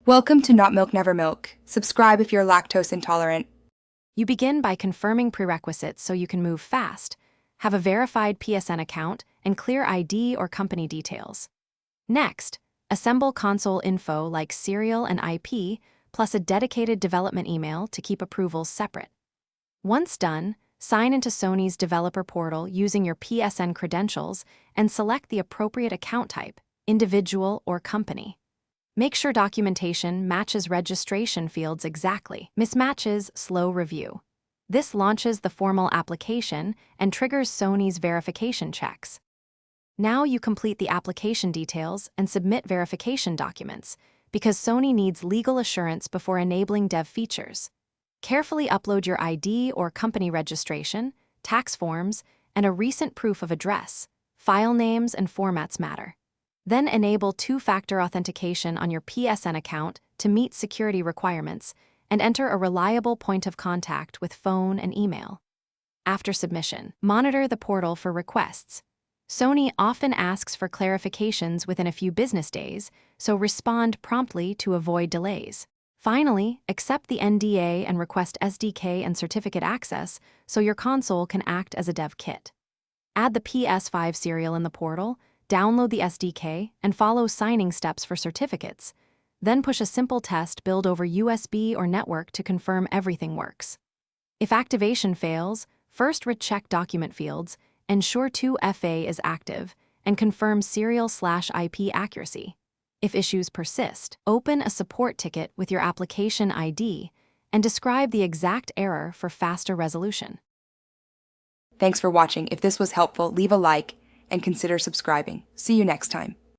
Welcome to Not Milk Never Milk. Subscribe if you're lactose intolerant. You begin by confirming prerequisites so you can move fast, have a verified PSN account, and clear ID or company details. Next, assemble console info like serial and IP, plus a dedicated development email to keep approvals separate. Once done, sign into Sony's developer portal using your PSN credentials and select the appropriate account type, individual or company. Make sure documentation matches registration fields exactly. Mismatches, slow review. This launches the formal application and triggers Sony's verification checks. Now you complete the application details and submit verification documents, because Sony needs legal assurance before enabling dev features. Carefully upload your ID or company registration, tax forms, and a recent proof of address. File names and formats matter. Then enable two-factor authentication on your PSN account to meet security requirements and enter a reliable point of contact with phone and email. After submission, monitor the portal for requests. Sony often asks for clarifications within a few business days, so respond promptly to avoid delays. Finally, accept the NDA and request SDK and certificate access so your console can act as a dev kit. Add the Ps5 serial in the portal, download the SDK, and follow signing steps for certificates. Then push a simple test build over USB or network to confirm everything works. If activation fails, first recheck document fields, ensure 2FA is active, and confirm serial/IP accuracy. If issues persist, open a support ticket with your application ID and describe the exact error for faster resolution. Thanks for watching. If this was helpful, leave a like and consider subscribing. See you next time.